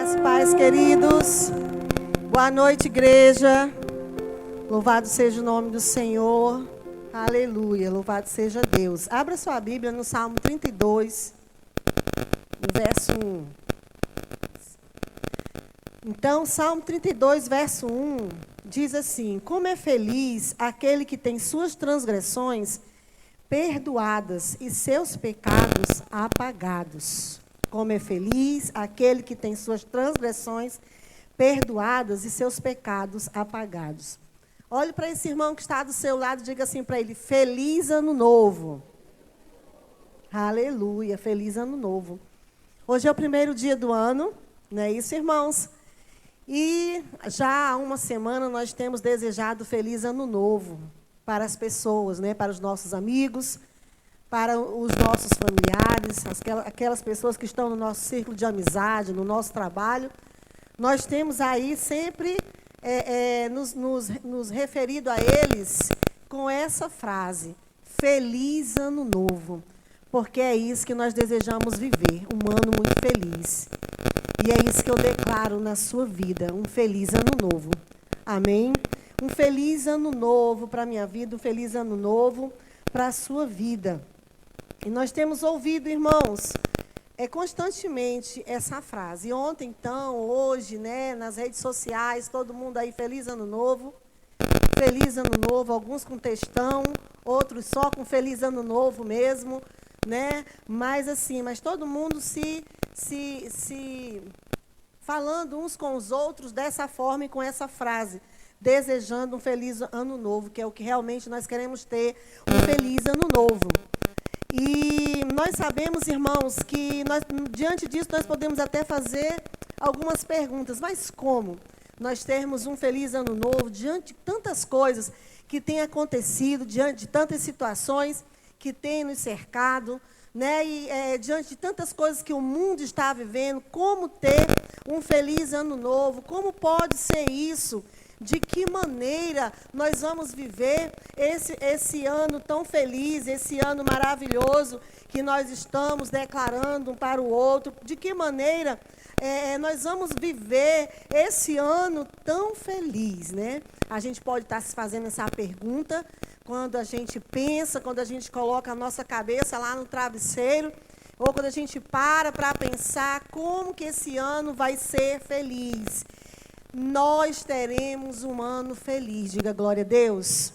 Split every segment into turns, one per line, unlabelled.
Graça e paz, queridos. Boa noite, igreja. Louvado seja o nome do Senhor. Aleluia. Louvado seja Deus. Abra sua Bíblia no Salmo 32, no verso 1. Então, Salmo 32, verso 1, diz assim: como é feliz aquele que tem suas transgressões perdoadas e seus pecados apagados. Como é feliz aquele que tem suas transgressões perdoadas e seus pecados apagados. Olhe para esse irmão que está do seu lado e diga assim para ele: feliz ano novo. Aleluia, feliz ano novo. Hoje é o primeiro dia do ano, não é isso, irmãos? E já há uma semana nós temos desejado feliz ano novo para as pessoas, né? Para os nossos amigos, para os nossos familiares, aquelas pessoas que estão no nosso círculo de amizade, no nosso trabalho. Nós temos aí sempre nos referido a eles com essa frase: feliz ano novo, porque é isso que nós desejamos viver, um ano muito feliz. E é isso que eu declaro na sua vida, um feliz ano novo. Amém? Um feliz ano novo para a minha vida, um feliz ano novo para a sua vida. E nós temos ouvido, irmãos, constantemente essa frase. E ontem, então, hoje, né, nas redes sociais, todo mundo aí, feliz ano novo, alguns com textão, outros só com feliz ano novo mesmo, né? Mas todo mundo se falando uns com os outros dessa forma e com essa frase, desejando um feliz ano novo, que é o que realmente nós queremos ter, um feliz ano novo. E nós sabemos, irmãos, que diante disso nós podemos até fazer algumas perguntas. Mas como nós termos um feliz ano novo diante de tantas coisas que têm acontecido, diante de tantas situações que têm nos cercado, né? E diante de tantas coisas que o mundo está vivendo, como ter um feliz ano novo? Como pode ser isso? De que maneira nós vamos viver esse ano tão feliz, esse ano maravilhoso que nós estamos declarando um para o outro? De que maneira nós vamos viver esse ano tão feliz, né? A gente pode estar se fazendo essa pergunta quando a gente pensa, quando a gente coloca a nossa cabeça lá no travesseiro, ou quando a gente para pensar como que esse ano vai ser feliz. Nós teremos um ano feliz, diga glória a Deus.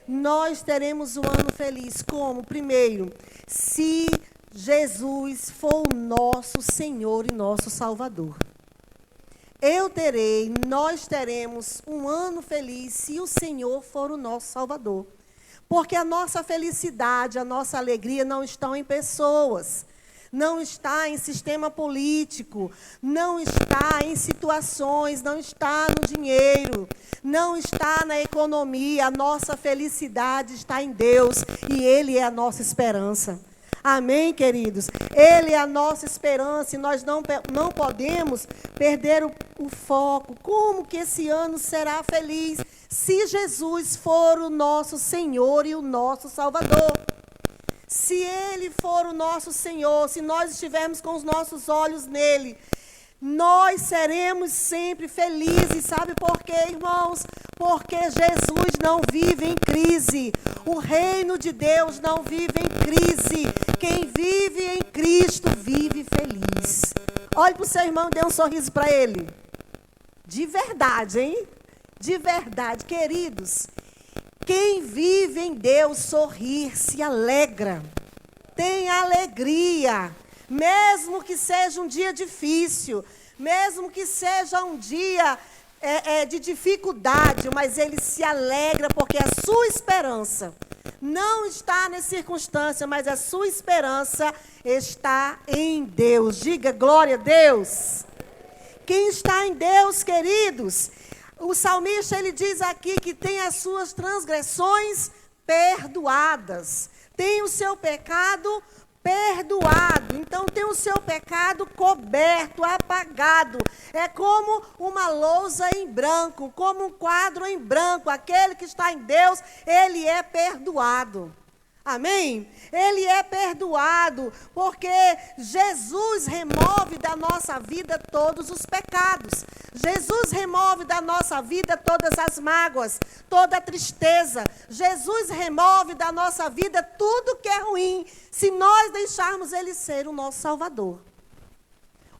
Nós teremos um ano feliz. Como? Primeiro, se Jesus for o nosso Senhor e nosso Salvador. Nós teremos um ano feliz se o Senhor for o nosso Salvador. Porque a nossa felicidade, a nossa alegria não estão em pessoas, não está em sistema político, não está em situações, não está no dinheiro, não está na economia. A nossa felicidade está em Deus e Ele é a nossa esperança. Amém, queridos? Ele é a nossa esperança e nós não podemos perder o foco. Como que esse ano será feliz se Jesus for o nosso Senhor e o nosso Salvador? Se Ele for o nosso Senhor, se nós estivermos com os nossos olhos nele, nós seremos sempre felizes. Sabe por quê, irmãos? Porque Jesus não vive em crise. O reino de Deus não vive em crise. Quem vive em Cristo vive feliz. Olhe para o seu irmão e dê um sorriso para ele. De verdade, hein? De verdade, queridos. Quem vive em Deus sorri, se alegra, tem alegria, mesmo que seja um dia difícil, mesmo que seja um dia de dificuldade, mas ele se alegra porque a sua esperança não está na circunstância, mas a sua esperança está em Deus. Diga glória a Deus. Quem está em Deus, queridos? O salmista, ele diz aqui que tem as suas transgressões perdoadas. Tem o seu pecado perdoado. Então, tem o seu pecado coberto, apagado. É como uma lousa em branco, como um quadro em branco. Aquele que está em Deus, ele é perdoado. Amém? Ele é perdoado, porque Jesus remove da nossa vida todos os pecados. Jesus remove da nossa vida todas as mágoas, toda a tristeza. Jesus remove da nossa vida tudo que é ruim, se nós deixarmos Ele ser o nosso Salvador.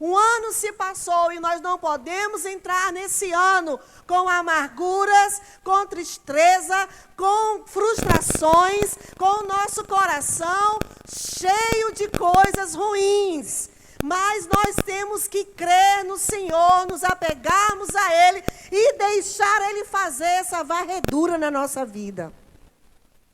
Um ano se passou e nós não podemos entrar nesse ano com amarguras, com tristeza, com frustrações, com o nosso coração cheio de coisas ruins. Mas nós temos que crer no Senhor, nos apegarmos a Ele e deixar Ele fazer essa varredura na nossa vida.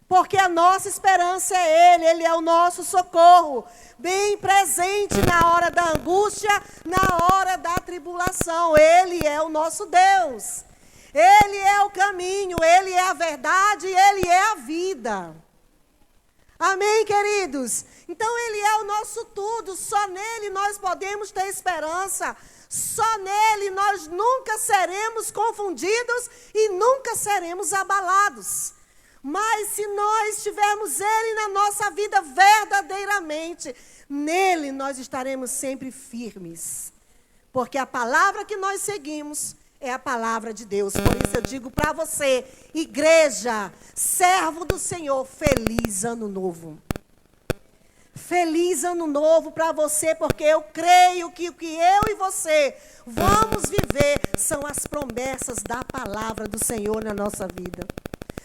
Porque a nossa esperança é Ele é o nosso socorro, bem presente na hora da angústia, na hora da tribulação. Ele é o nosso Deus. Ele é o caminho, Ele é a verdade, Ele é a vida. Amém, queridos? Então Ele é o nosso tudo, só nele nós podemos ter esperança. Só nele nós nunca seremos confundidos e nunca seremos abalados. Mas se nós tivermos Ele na nossa vida verdadeiramente, nele nós estaremos sempre firmes. Porque a palavra que nós seguimos é a palavra de Deus. Por isso eu digo para você, igreja, servo do Senhor, feliz ano novo. Feliz ano novo para você, porque eu creio que o que eu e você vamos viver são as promessas da palavra do Senhor na nossa vida.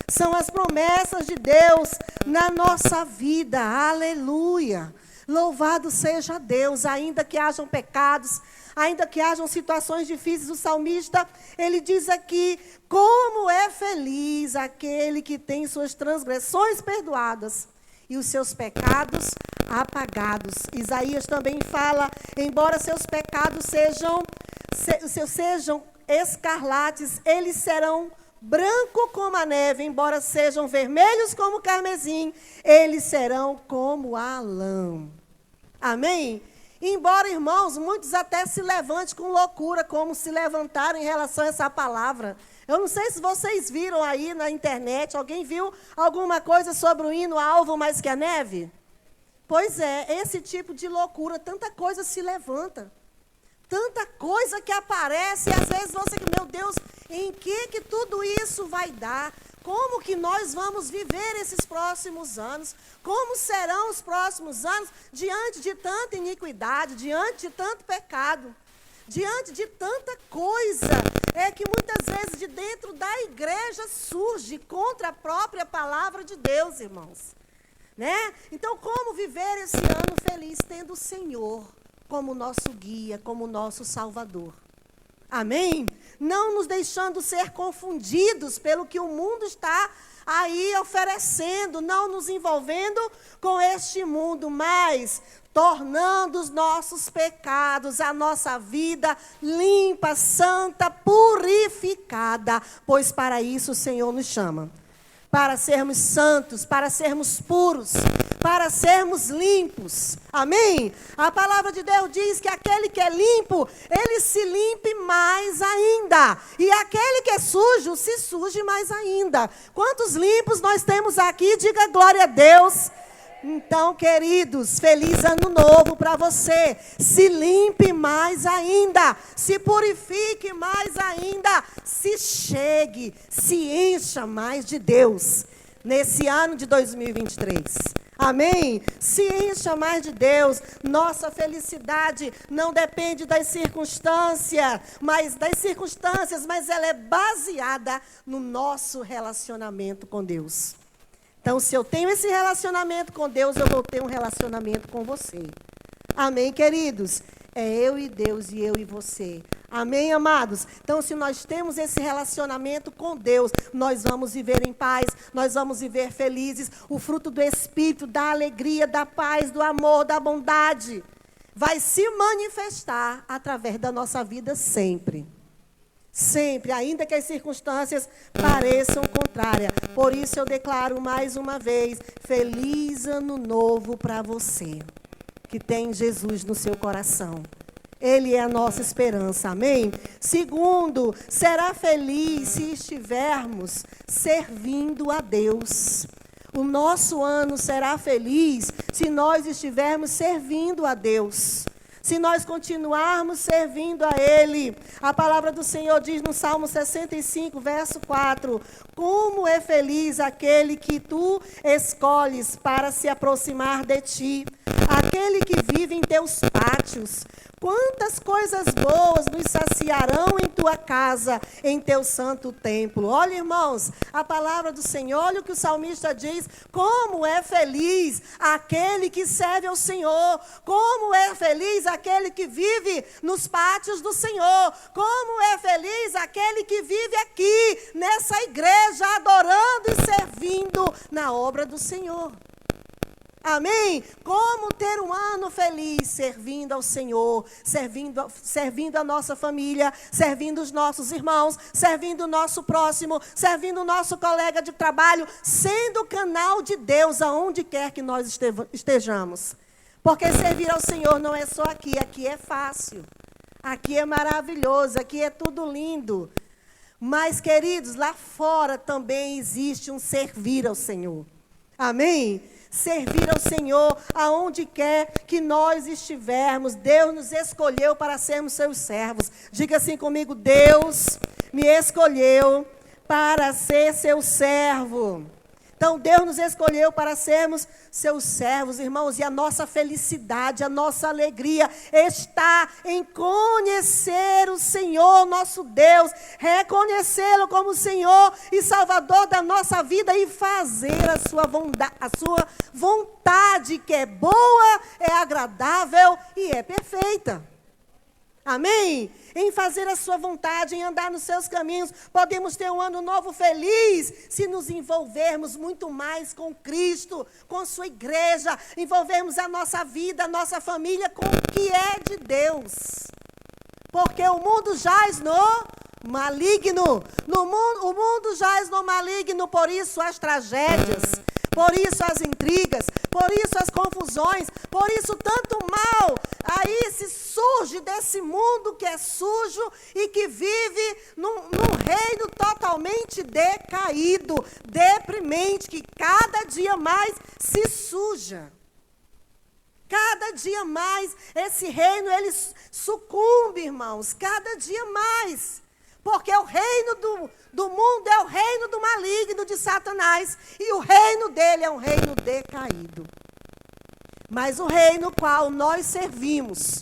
São as promessas de Deus na nossa vida. Aleluia. Louvado seja Deus. Ainda que hajam pecados, ainda que hajam situações difíceis, o salmista, ele diz aqui, como é feliz aquele que tem suas transgressões perdoadas e os seus pecados apagados. Isaías também fala, embora seus pecados sejam escarlates, eles serão branco como a neve, embora sejam vermelhos como o carmesim, eles serão como a lã. Amém? Embora, irmãos, muitos até se levantem com loucura, como se levantaram em relação a essa palavra. Eu não sei se vocês viram aí na internet, alguém viu alguma coisa sobre o hino Alvo Mais Que a Neve? Pois é, esse tipo de loucura, tanta coisa se levanta. Tanta coisa que aparece, e às vezes você, meu Deus, em que tudo isso vai dar? Como que nós vamos viver esses próximos anos? Como serão os próximos anos diante de tanta iniquidade, diante de tanto pecado, diante de tanta coisa? É que muitas vezes de dentro da igreja surge contra a própria palavra de Deus, irmãos. Né? Então, como viver esse ano feliz tendo o Senhor como nosso guia, como nosso Salvador? Amém? Não nos deixando ser confundidos pelo que o mundo está aí oferecendo, não nos envolvendo com este mundo, mas tornando os nossos pecados, a nossa vida limpa, santa, purificada, pois para isso o Senhor nos chama. Para sermos santos, para sermos puros, para sermos limpos. Amém? A palavra de Deus diz que aquele que é limpo, ele se limpe mais ainda. E aquele que é sujo, se suje mais ainda. Quantos limpos nós temos aqui? Diga glória a Deus. Então, queridos, feliz ano novo para você. Se limpe mais ainda, se purifique mais ainda, se chegue, se encha mais de Deus nesse ano de 2023. Amém? Se encha mais de Deus. Nossa felicidade não depende das circunstâncias, mas ela é baseada no nosso relacionamento com Deus. Então, se eu tenho esse relacionamento com Deus, eu vou ter um relacionamento com você. Amém, queridos? É eu e Deus e eu e você. Amém, amados? Então, se nós temos esse relacionamento com Deus, nós vamos viver em paz, nós vamos viver felizes. O fruto do Espírito, da alegria, da paz, do amor, da bondade, vai se manifestar através da nossa vida sempre. Sempre, ainda que as circunstâncias pareçam contrárias. Por isso eu declaro mais uma vez, feliz ano novo para você, que tem Jesus no seu coração. Ele é a nossa esperança, amém? Segundo, será feliz se estivermos servindo a Deus. O nosso ano será feliz se nós estivermos servindo a Deus. Se nós continuarmos servindo a Ele. A palavra do Senhor diz no Salmo 65, verso 4. Como é feliz aquele que tu escolhes para se aproximar de ti. Aquele que vive em teus pátios. Quantas coisas boas nos saciarão em tua casa, em teu santo templo. Olha, irmãos, a palavra do Senhor, olha o que o salmista diz. Como é feliz aquele que serve ao Senhor. Como é feliz aquele que vive nos pátios do Senhor. Como é feliz aquele que vive aqui, nessa igreja, adorando e servindo na obra do Senhor. Amém? Como ter um ano feliz servindo ao Senhor, servindo a nossa família, servindo os nossos irmãos, servindo o nosso próximo, servindo o nosso colega de trabalho, sendo canal de Deus aonde quer que nós estejamos. Porque servir ao Senhor não é só aqui, aqui é fácil, aqui é maravilhoso, aqui é tudo lindo. Mas, queridos, lá fora também existe um servir ao Senhor. Amém? Servir ao Senhor aonde quer que nós estivermos. Deus nos escolheu para sermos seus servos. Diga assim comigo: Deus me escolheu para ser seu servo. Então, Deus nos escolheu para sermos seus servos, irmãos, e a nossa felicidade, a nossa alegria está em conhecer o Senhor, nosso Deus, reconhecê-lo como Senhor e Salvador da nossa vida e fazer a sua vontade, que é boa, é agradável e é perfeita. Amém? Em fazer a sua vontade, em andar nos seus caminhos. Podemos ter um ano novo feliz se nos envolvermos muito mais com Cristo, com sua igreja, envolvermos a nossa vida, a nossa família com o que é de Deus. Porque o mundo jaz no maligno. O mundo jaz no maligno, por isso as tragédias, por isso as intrigas, por isso as confusões, por isso tanto mal aí se surge desse mundo que é sujo e que vive num reino totalmente decaído, deprimente, que cada dia mais se suja. Cada dia mais esse reino, ele sucumbe, irmãos, cada dia mais. Porque o reino do mundo é o reino do maligno, de Satanás. E o reino dele é um reino decaído. Mas o reino qual nós servimos,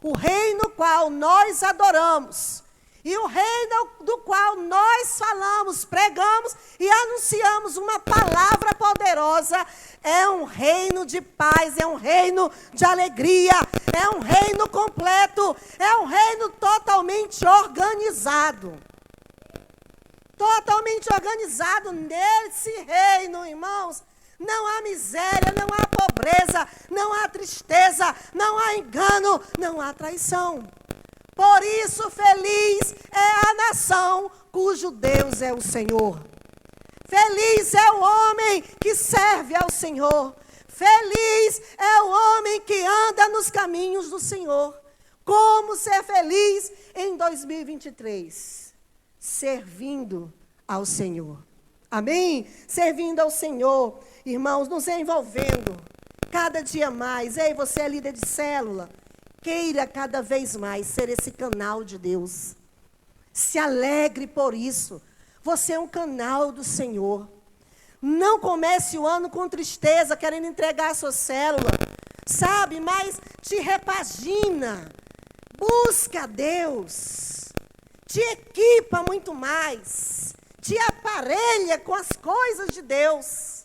o reino qual nós adoramos, e o reino do qual nós falamos, pregamos e anunciamos uma palavra poderosa, é um reino de paz, é um reino de alegria, é um reino completo, é um reino totalmente organizado. Totalmente organizado nesse reino, irmãos. Não há miséria, não há pobreza, não há tristeza, não há engano, não há traição. Por isso, feliz é a nação cujo Deus é o Senhor. Feliz é o homem que serve ao Senhor. Feliz é o homem que anda nos caminhos do Senhor. Como ser feliz em 2023? Servindo ao Senhor. Amém? Servindo ao Senhor. Irmãos, nos envolvendo cada dia mais. Ei, você é líder de célula. Queira cada vez mais ser esse canal de Deus. Se alegre por isso. Você é um canal do Senhor. Não comece o ano com tristeza, querendo entregar a sua célula. Sabe, mas te repagina. Busca Deus. Te equipa muito mais. Te aparelha com as coisas de Deus.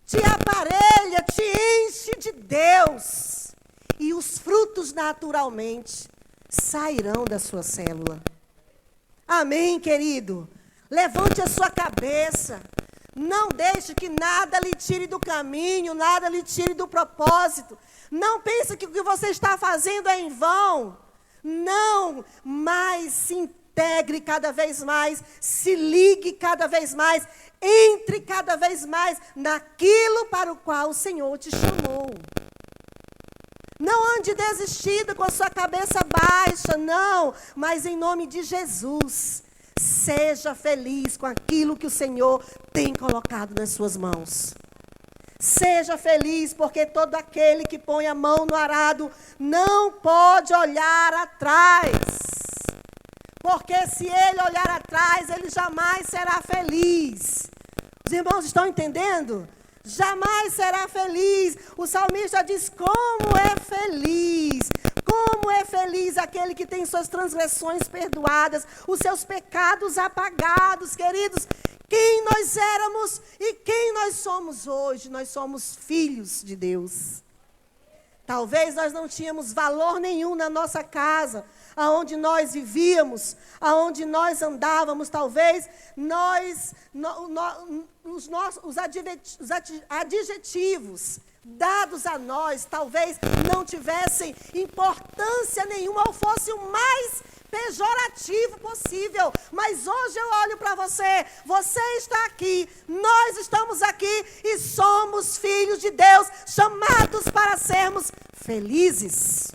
Te aparelha, te enche de Deus. E os frutos naturalmente sairão da sua célula. Amém, querido? Levante a sua cabeça. Não deixe que nada lhe tire do caminho, nada lhe tire do propósito. Não pense que o que você está fazendo é em vão. Não, mas se integre cada vez mais, se ligue cada vez mais, entre cada vez mais naquilo para o qual o Senhor te chamou. Não ande desistido com a sua cabeça baixa, não, mas em nome de Jesus, Seja feliz com aquilo que o Senhor tem colocado nas suas mãos. Seja feliz, porque todo aquele que põe a mão no arado não pode olhar atrás. Porque se ele olhar atrás, ele jamais será feliz. Os irmãos estão entendendo? Jamais será feliz. O salmista diz: como é feliz. Como é feliz aquele que tem suas transgressões perdoadas, os seus pecados apagados, queridos. Quem nós éramos e quem nós somos hoje? Nós somos filhos de Deus. Talvez nós não tínhamos valor nenhum na nossa casa, aonde nós vivíamos, aonde nós andávamos. Talvez os adjetivos dados a nós, talvez não tivessem importância nenhuma ou fosse o mais pejorativo possível. Mas hoje eu olho para você, você está aqui, nós estamos aqui e somos filhos de Deus, chamados para sermos felizes.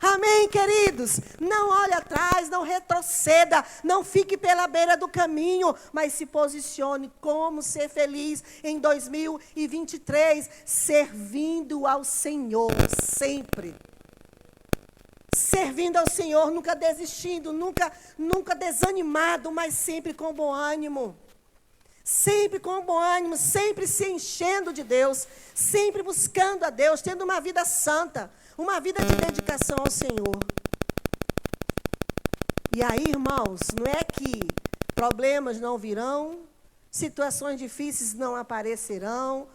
Amém, queridos? Não olhe atrás, não retroceda, não fique pela beira do caminho, mas se posicione como ser feliz em 2023, servindo ao Senhor sempre. Servindo ao Senhor, nunca desistindo, nunca desanimado, mas sempre com bom ânimo. Sempre com bom ânimo, sempre se enchendo de Deus, sempre buscando a Deus, tendo uma vida santa, uma vida de dedicação ao Senhor. E aí, irmãos, não é que problemas não virão, situações difíceis não aparecerão,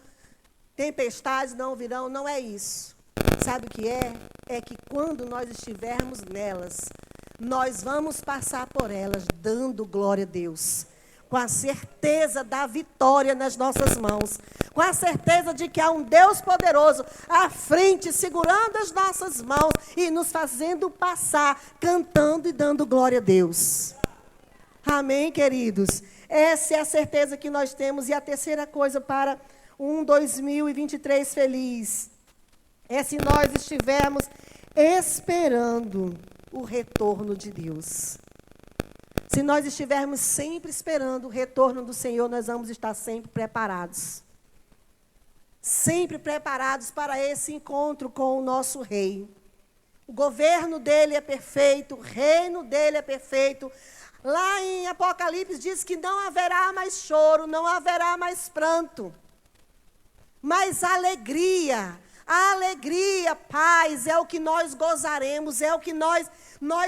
tempestades não virão, não é isso. Sabe o que é? É que quando nós estivermos nelas, nós vamos passar por elas dando glória a Deus, com a certeza da vitória nas nossas mãos, com a certeza de que há um Deus poderoso à frente, segurando as nossas mãos e nos fazendo passar, cantando e dando glória a Deus. Amém, queridos? Essa é a certeza que nós temos. E a terceira coisa para um 2023 feliz é se nós estivermos esperando o retorno de Deus. Se nós estivermos sempre esperando o retorno do Senhor, nós vamos estar sempre preparados. Sempre preparados para esse encontro com o nosso Rei. O governo dele é perfeito, o reino dele é perfeito. Lá em Apocalipse diz que não haverá mais choro, não haverá mais pranto, mas alegria. Alegria, paz, é o que nós gozaremos, é o que nós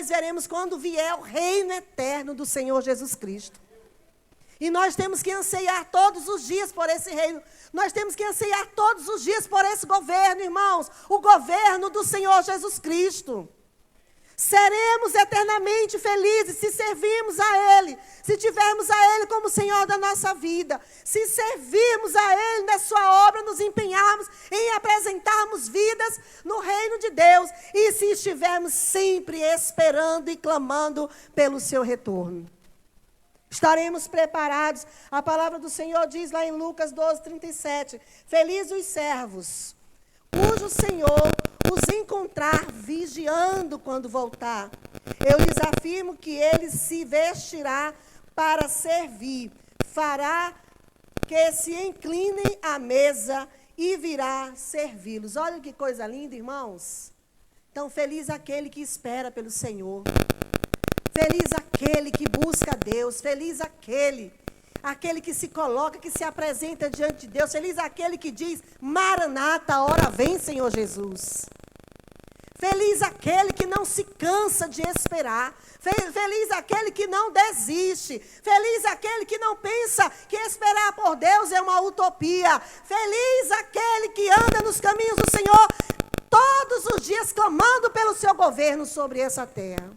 veremos quando vier o reino eterno do Senhor Jesus Cristo. E nós temos que anseiar todos os dias por esse reino. Nós temos que anseiar todos os dias por esse governo, irmãos. O governo do Senhor Jesus Cristo. Seremos eternamente felizes se servirmos a Ele, se tivermos a Ele como Senhor da nossa vida, se servirmos a Ele na sua obra, nos empenharmos em apresentarmos vidas no reino de Deus e se estivermos sempre esperando e clamando pelo seu retorno. Estaremos preparados. A palavra do Senhor diz lá em Lucas 12:37, felizes os servos, cujo Senhor os encontrar vigiando quando voltar. Eu lhes afirmo que ele se vestirá para servir, fará que se inclinem à mesa e virá servi-los. Olha que coisa linda, irmãos. Então, feliz aquele que espera pelo Senhor. Feliz aquele que busca a Deus. Feliz aquele que se coloca, que se apresenta diante de Deus. Feliz aquele que diz, Maranata, a hora vem, Senhor Jesus. Feliz aquele que não se cansa de esperar. Feliz aquele que não desiste. Feliz aquele que não pensa que esperar por Deus é uma utopia. Feliz aquele que anda nos caminhos do Senhor todos os dias clamando pelo seu governo sobre essa terra.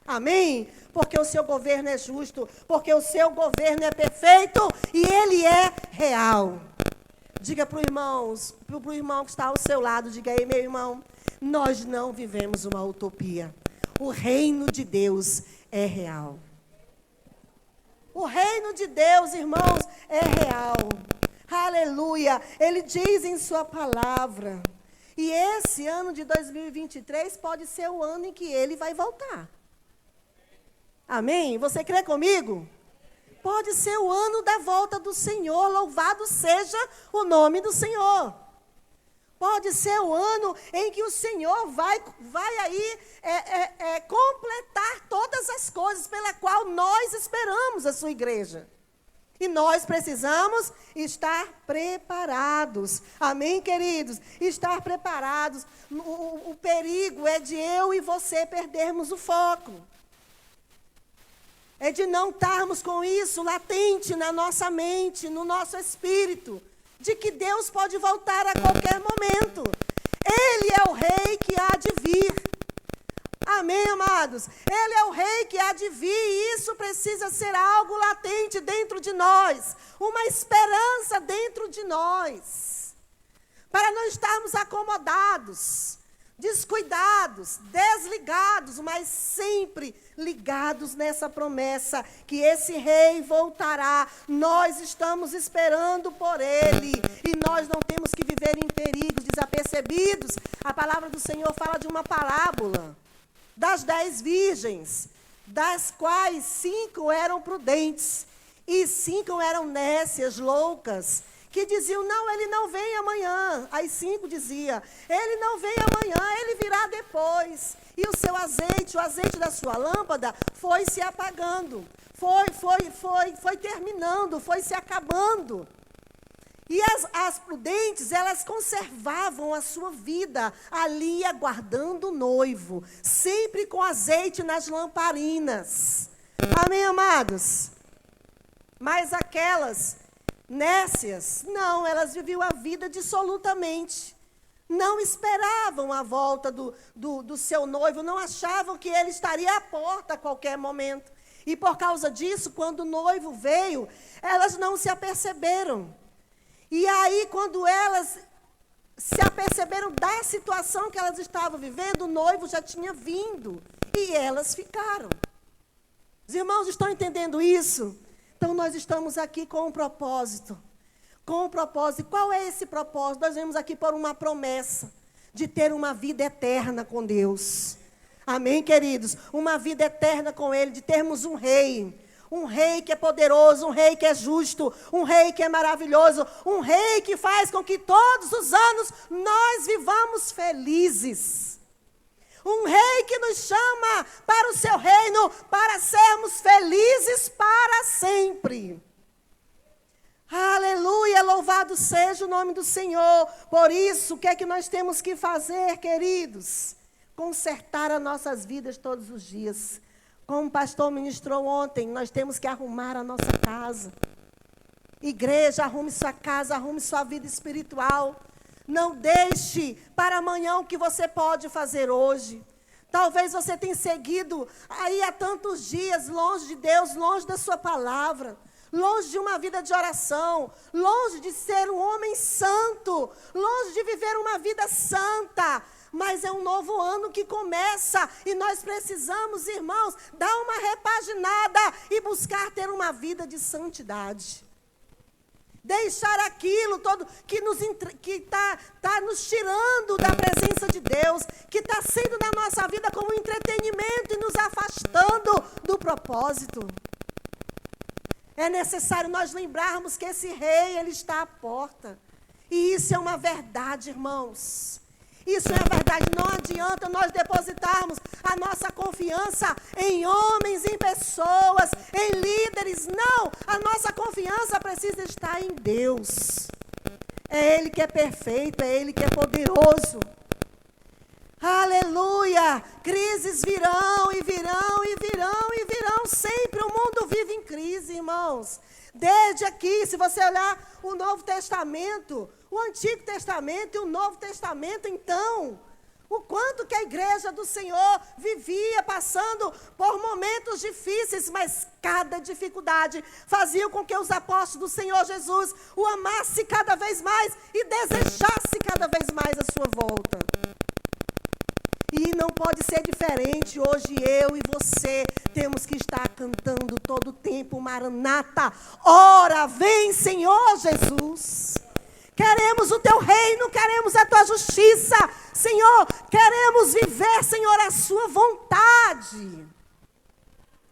Amém? Porque o seu governo é justo, porque o seu governo é perfeito e ele é real. Diga para o irmão que está ao seu lado, diga aí, meu irmão, nós não vivemos uma utopia. O reino de Deus é real. O reino de Deus, irmãos, é real. Aleluia. Ele diz em sua palavra. E esse ano de 2023 pode ser o ano em que ele vai voltar. Amém? Você crê comigo? Pode ser o ano da volta do Senhor, louvado seja o nome do Senhor. Pode ser o ano em que o Senhor vai aí completar todas as coisas pela qual nós esperamos a sua igreja. E nós precisamos estar preparados. Amém, queridos? Estar preparados. O perigo é de eu e você perdermos o foco. É de não estarmos com isso latente na nossa mente, no nosso espírito, de que Deus pode voltar a qualquer momento. Ele é o rei que há de vir. Amém, amados? Ele é o rei que há de vir e isso precisa ser algo latente dentro de nós. Uma esperança dentro de nós. Para não estarmos acomodados, descuidados, desligados, mas sempre ligados nessa promessa que esse rei voltará. Nós estamos esperando por ele e nós não temos que viver em perigos desapercebidos. A palavra do Senhor fala de uma parábola das 10 virgens, das quais 5 eram prudentes e 5 eram nécias, loucas, que diziam, não, ele não vem amanhã. As 5 diziam, ele não vem amanhã, ele virá depois. E o seu azeite, o azeite da sua lâmpada, foi se apagando, foi terminando, foi se acabando. E as prudentes, elas conservavam a sua vida ali aguardando o noivo, sempre com azeite nas lamparinas. Amém, amados? Mas aquelas nécias, não, elas viviam a vida dissolutamente. Não esperavam a volta do seu noivo, não achavam que ele estaria à porta a qualquer momento. E por causa disso, quando o noivo veio, elas não se aperceberam. E aí, quando elas se aperceberam da situação que elas estavam vivendo, o noivo já tinha vindo. E elas ficaram. Os irmãos estão entendendo isso? Então, nós estamos aqui com um propósito. Com um propósito. Qual é esse propósito? Nós vemos aqui por uma promessa de ter uma vida eterna com Deus. Amém, queridos? Uma vida eterna com Ele, de termos um rei. Um rei que é poderoso, um rei que é justo, um rei que é maravilhoso, um rei que faz com que todos os anos nós vivamos felizes. Um rei que nos chama para o seu reino, para sermos felizes para sempre. Aleluia, louvado seja o nome do Senhor. Por isso, o que é que nós temos que fazer, queridos? Consertar as nossas vidas todos os dias. Como o pastor ministrou ontem, nós temos que arrumar a nossa casa. Igreja, arrume sua casa, arrume sua vida espiritual. Não deixe para amanhã o que você pode fazer hoje. Talvez você tenha seguido aí há tantos dias longe de Deus, longe da sua palavra, longe de uma vida de oração, longe de ser um homem santo, longe de viver uma vida santa. Mas é um novo ano que começa e nós precisamos, irmãos, dar uma repaginada e buscar ter uma vida de santidade. Deixar aquilo todo que está nos tirando da presença de Deus, que está sendo na nossa vida como um entretenimento e nos afastando do propósito. É necessário nós lembrarmos que esse rei, ele está à porta. E isso é uma verdade, irmãos. Isso é a verdade, não adianta nós depositarmos a nossa confiança em homens, em pessoas, em líderes. Não, a nossa confiança precisa estar em Deus. É Ele que é perfeito, é Ele que é poderoso. Aleluia! Crises virão e virão e virão e virão sempre. O mundo vive em crise, irmãos. Desde aqui, se você olhar o Novo Testamento, o Antigo Testamento e o Novo Testamento, então, o quanto que a igreja do Senhor vivia passando por momentos difíceis, mas cada dificuldade fazia com que os apóstolos do Senhor Jesus o amassem cada vez mais e desejassem cada vez mais a sua volta. E não pode ser diferente. Hoje eu e você temos que estar cantando todo o tempo, Maranata. Ora, vem, Senhor Jesus. Queremos o teu reino, queremos a tua justiça. Senhor, queremos viver, Senhor, a sua vontade.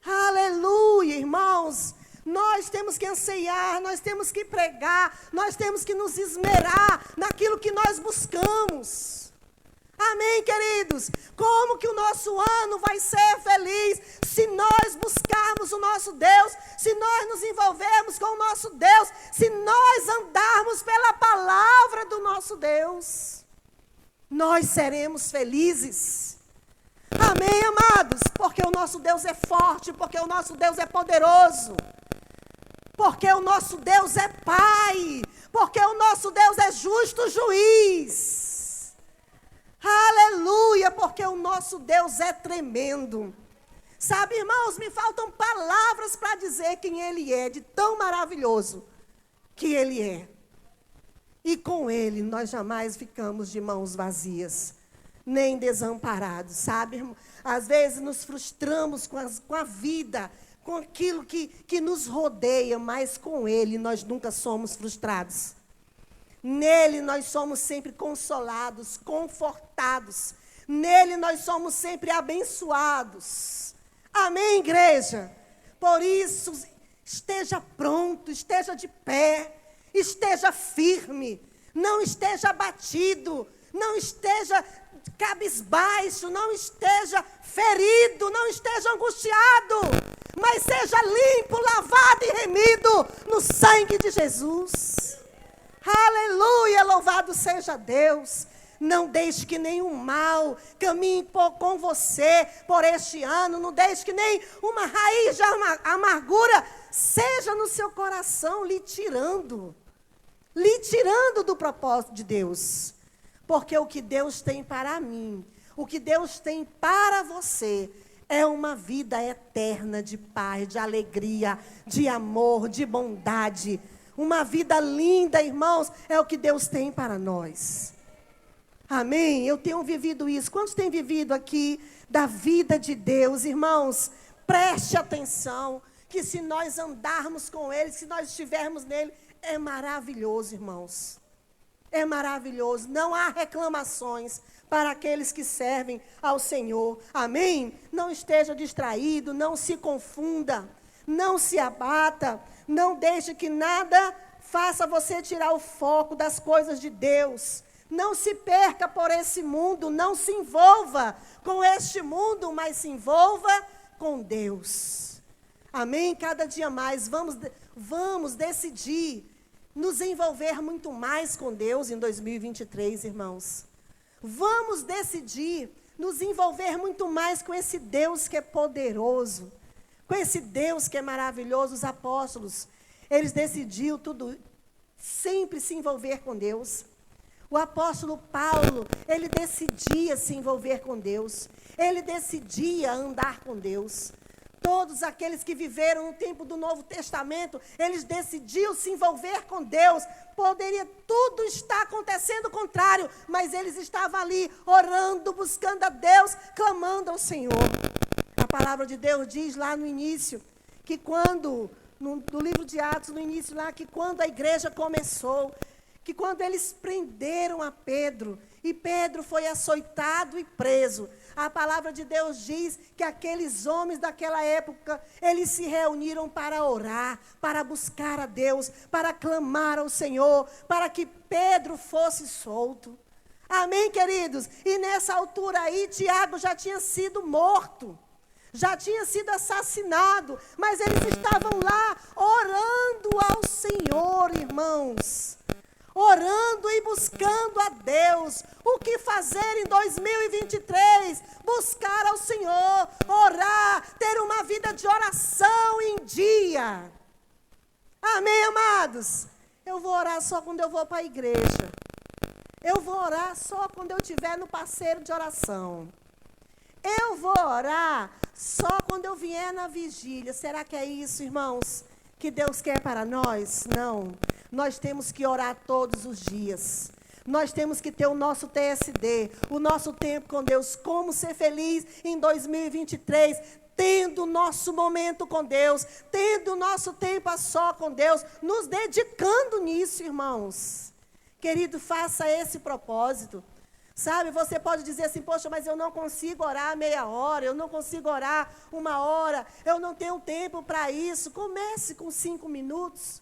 Aleluia, irmãos. Nós temos que anseiar, nós temos que pregar, nós temos que nos esmerar naquilo que nós buscamos. Amém, queridos? Como que o nosso ano vai ser feliz se nós buscarmos o nosso Deus, se nós nos envolvermos com o nosso Deus, se nós andarmos pela palavra do nosso Deus? Nós seremos felizes. Amém, amados? Porque o nosso Deus é forte, porque o nosso Deus é poderoso. Porque o nosso Deus é Pai, porque o nosso Deus é justo juiz. Aleluia, porque o nosso Deus é tremendo. Sabe, irmãos, me faltam palavras para dizer quem Ele é, de tão maravilhoso que Ele é. E com Ele nós jamais ficamos de mãos vazias, nem desamparados, sabe, irmão? Às vezes nos frustramos com a vida, com aquilo que nos rodeia, mas com Ele nós nunca somos frustrados. Nele nós somos sempre consolados, confortados. Nele nós somos sempre abençoados. Amém, igreja? Por isso, esteja pronto, esteja de pé, esteja firme, não esteja abatido, não esteja cabisbaixo, não esteja ferido, não esteja angustiado, mas seja limpo, lavado e remido no sangue de Jesus. Aleluia, louvado seja Deus. Não deixe que nenhum mal caminhe com você por este ano. Não deixe que nem uma raiz de amargura seja no seu coração, lhe tirando do propósito de Deus. Porque o que Deus tem para mim, o que Deus tem para você, é uma vida eterna de paz, de alegria, de amor, de bondade. Uma vida linda, irmãos, é o que Deus tem para nós. Amém? Eu tenho vivido isso. Quantos têm vivido aqui da vida de Deus? Irmãos, preste atenção, que se nós andarmos com Ele, se nós estivermos nele, é maravilhoso, irmãos. É maravilhoso. Não há reclamações para aqueles que servem ao Senhor. Amém? Não esteja distraído, não se confunda, não se abata, não deixe que nada faça você tirar o foco das coisas de Deus. Não se perca por esse mundo, não se envolva com este mundo, mas se envolva com Deus. Amém? Cada dia mais vamos decidir nos envolver muito mais com Deus em 2023, irmãos. Vamos decidir nos envolver muito mais com esse Deus que é poderoso, com esse Deus que é maravilhoso. Os apóstolos, eles decidiram tudo, sempre se envolver com Deus. O apóstolo Paulo, ele decidia se envolver com Deus. Ele decidia andar com Deus. Todos aqueles que viveram no tempo do Novo Testamento, eles decidiam se envolver com Deus. Poderia tudo estar acontecendo contrário, mas eles estavam ali orando, buscando a Deus, clamando ao Senhor. A palavra de Deus diz lá no início, que quando, no livro de Atos, no início lá, que quando a igreja começou, que quando eles prenderam a Pedro, e Pedro foi açoitado e preso, a palavra de Deus diz que aqueles homens daquela época, eles se reuniram para orar, para buscar a Deus, para clamar ao Senhor, para que Pedro fosse solto. Amém, queridos? E nessa altura aí, Tiago já tinha sido morto, já tinha sido assassinado, mas eles estavam lá orando ao Senhor, irmãos. Orando e buscando a Deus. O que fazer em 2023? Buscar ao Senhor, orar, ter uma vida de oração em dia. Amém, amados? Eu vou orar só quando eu vou para a igreja. Eu vou orar só quando eu estiver no parceiro de oração. Eu vou orar só quando eu vier na vigília. Será que é isso, irmãos, que Deus quer para nós? Não. Nós temos que orar todos os dias. Nós temos que ter o nosso TSD, o nosso tempo com Deus. Como ser feliz em 2023, tendo o nosso momento com Deus, tendo o nosso tempo a só com Deus, nos dedicando nisso, irmãos. Querido, faça esse propósito. Sabe, você pode dizer assim, poxa, mas eu não consigo orar meia hora, eu não consigo orar 1 hora, eu não tenho tempo para isso. Comece com 5 minutos,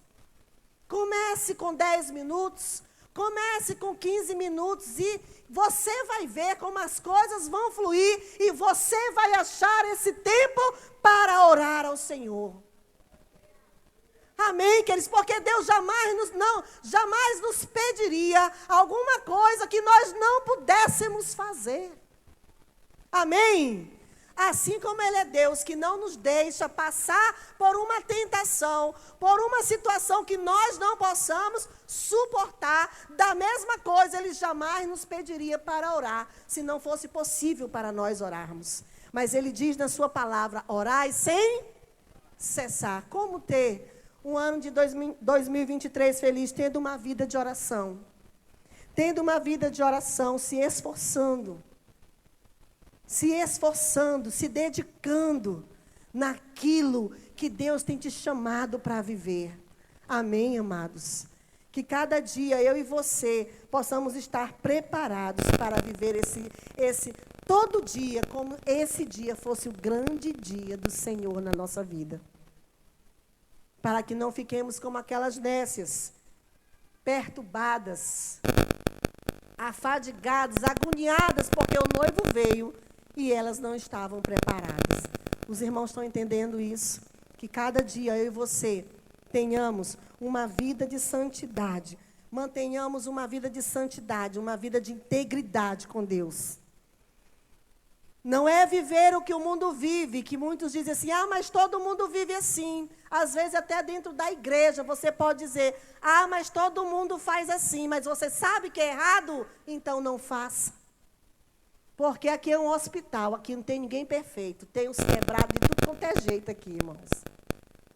comece com 10 minutos, comece com 15 minutos e você vai ver como as coisas vão fluir e você vai achar esse tempo para orar ao Senhor. Amém, queridos? Porque Deus jamais nos pediria alguma coisa que nós não pudéssemos fazer. Amém? Assim como Ele é Deus que não nos deixa passar por uma tentação, por uma situação que nós não possamos suportar, da mesma coisa Ele jamais nos pediria para orar, se não fosse possível para nós orarmos. Mas Ele diz na sua palavra, orai sem cessar. Como ter um ano de 2023 feliz, tendo uma vida de oração. Tendo uma vida de oração, se esforçando, se dedicando naquilo que Deus tem te chamado para viver. Amém, amados? Que cada dia eu e você possamos estar preparados para viver todo dia, como esse dia fosse o grande dia do Senhor na nossa vida. Para que não fiquemos como aquelas nécias, perturbadas, afadigadas, agoniadas, porque o noivo veio e elas não estavam preparadas. Os irmãos estão entendendo isso? Que cada dia eu e você tenhamos uma vida de santidade, mantenhamos uma vida de santidade, uma vida de integridade com Deus. Não é viver o que o mundo vive, que muitos dizem assim, mas todo mundo vive assim. Às vezes até dentro da igreja você pode dizer, mas todo mundo faz assim, mas você sabe que é errado? Então não faça. Porque aqui é um hospital, aqui não tem ninguém perfeito, tem os quebrados de tudo quanto é jeito aqui, irmãos.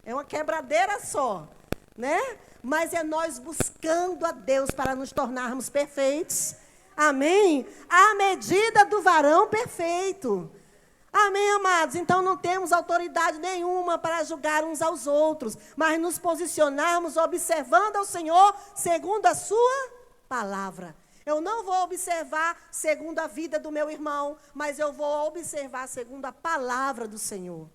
É uma quebradeira só, né? Mas é nós buscando a Deus para nos tornarmos perfeitos. Amém? À medida do varão perfeito. Amém, amados? Então não temos autoridade nenhuma para julgar uns aos outros, mas nos posicionarmos observando ao Senhor segundo a sua palavra. Eu não vou observar segundo a vida do meu irmão, mas eu vou observar segundo a palavra do Senhor.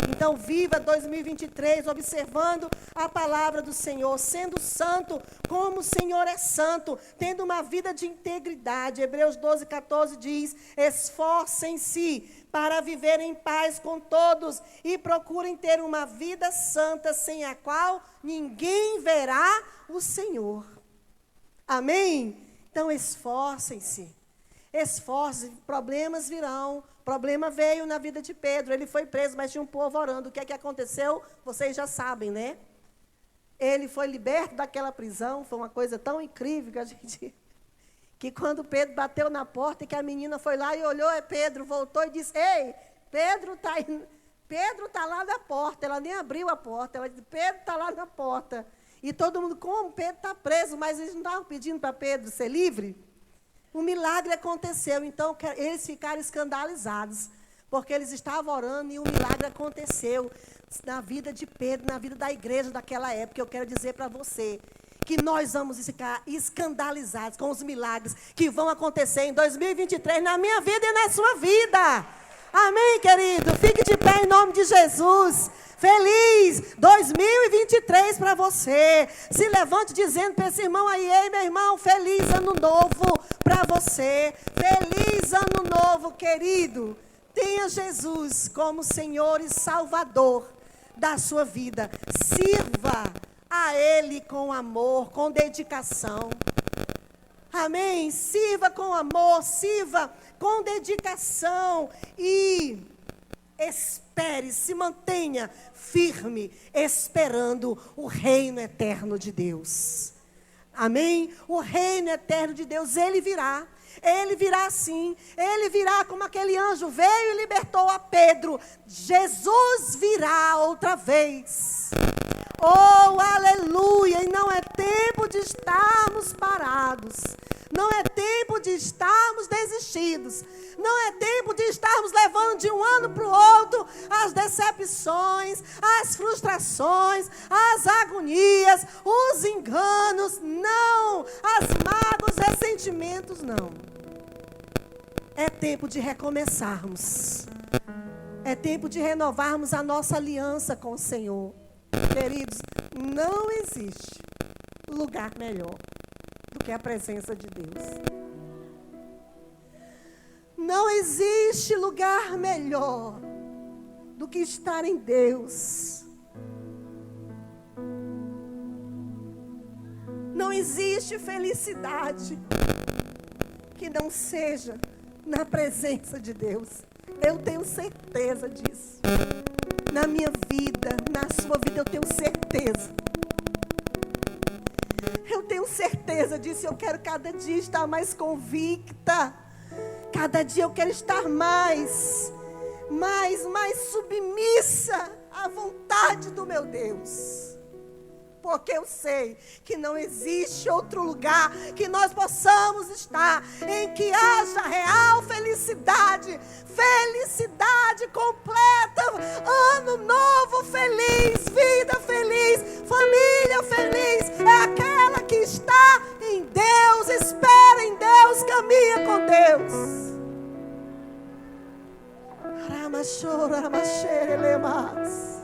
Então, viva 2023 observando a palavra do Senhor, sendo santo como o Senhor é santo, tendo uma vida de integridade. Hebreus 12:14 diz, esforcem-se para viver em paz com todos e procurem ter uma vida santa, sem a qual ninguém verá o Senhor. Amém? Então, esforcem-se. Esforcem-se, problemas virão. Problema veio na vida de Pedro, ele foi preso, mas tinha um povo orando. O que é que aconteceu? Vocês já sabem, né? Ele foi liberto daquela prisão, foi uma coisa tão incrível que quando Pedro bateu na porta e que a menina foi lá e olhou, Pedro voltou e disse, ei, Pedro está lá na porta. Ela nem abriu a porta, ela disse, Pedro está lá na porta. E todo mundo, como? Pedro está preso, mas eles não estavam pedindo para Pedro ser livre? Um milagre aconteceu, então eles ficaram escandalizados, porque eles estavam orando e um milagre aconteceu na vida de Pedro, na vida da igreja daquela época. Eu quero dizer para você que nós vamos ficar escandalizados com os milagres que vão acontecer em 2023 na minha vida e na sua vida. Amém, querido? Fique de pé em nome de Jesus. Feliz 2023 para você. Se levante dizendo para esse irmão aí, ei, meu irmão, feliz ano novo para você. Feliz ano novo, querido. Tenha Jesus como Senhor e Salvador da sua vida. Sirva a Ele com amor, com dedicação. Amém? Sirva com amor, sirva com dedicação e espere, se mantenha firme, esperando o reino eterno de Deus. Amém? O reino eterno de Deus, Ele virá. Ele virá sim, Ele virá como aquele anjo veio e libertou a Pedro. Jesus virá outra vez. Oh, aleluia! E não é tempo de estarmos parados. Não é tempo de estarmos desistidos. Não é tempo de estarmos levando de um ano para o outro as decepções, as frustrações, as agonias, os enganos. Não! As mágoas, ressentimentos, não. É tempo de recomeçarmos. É tempo de renovarmos a nossa aliança com o Senhor. Queridos, não existe lugar melhor do que a presença de Deus. Não existe lugar melhor do que estar em Deus. Não existe felicidade que não seja na presença de Deus. Eu tenho certeza disso. Na minha vida, na sua vida, eu tenho certeza. Eu tenho certeza disso. Eu quero cada dia estar mais convicta. Cada dia eu quero estar mais submissa à vontade do meu Deus. Porque eu sei que não existe outro lugar que nós possamos estar em que haja real felicidade, felicidade completa, ano novo feliz, vida feliz, família feliz. É aquela que está em Deus, espera em Deus, caminha com Deus. Ramachora, ramachere, lemas.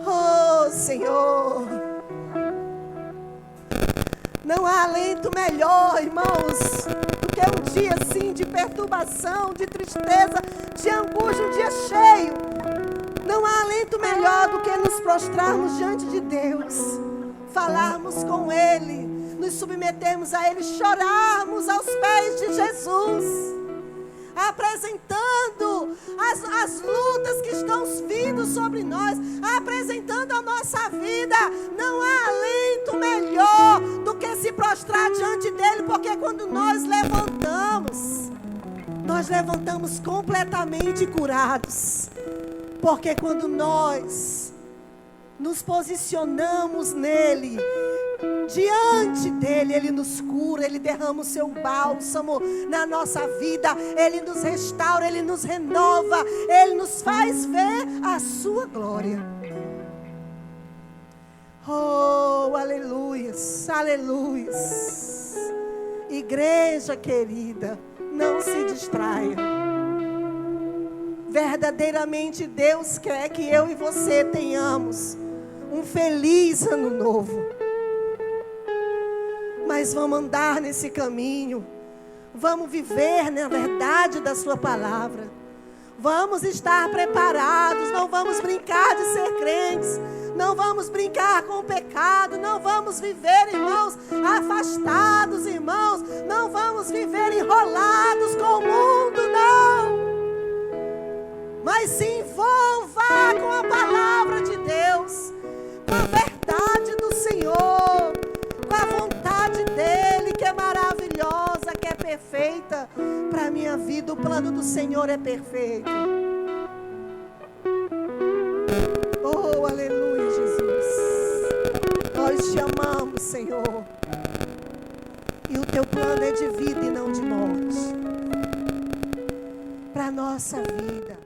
Oh, Senhor, não há alento melhor, irmãos, do que um dia assim de perturbação, de tristeza, de angústia, um dia cheio. Não há alento melhor do que nos prostrarmos diante de Deus, falarmos com Ele, nos submetermos a Ele, chorarmos aos pés de Jesus, apresentando as lutas que estão vindo sobre nós, apresentando a nossa vida. Não há alento melhor do que se prostrar diante dele, porque quando nós levantamos completamente curados. Porque quando nós nos posicionamos nele, diante dele, ele nos cura, ele derrama o seu bálsamo na nossa vida, ele nos restaura, ele nos renova, ele nos faz ver a sua glória. Oh, aleluias, aleluias. Igreja querida, não se distraia. Verdadeiramente Deus quer que eu e você tenhamos um feliz ano novo. Mas vamos andar nesse caminho, vamos viver na verdade da sua palavra, vamos estar preparados, não vamos brincar de ser crentes, não vamos brincar com o pecado, não vamos viver, irmãos, afastados, irmãos, não vamos viver enrolados com o mundo, não, mas se envolva com a palavra de Deus, com a verdade do Senhor, com a vontade dele, que é maravilhosa, que é perfeita para a minha vida. O plano do Senhor é perfeito. Oh, aleluia, Jesus. Nós te amamos, Senhor. E o teu plano é de vida e não de morte para a nossa vida.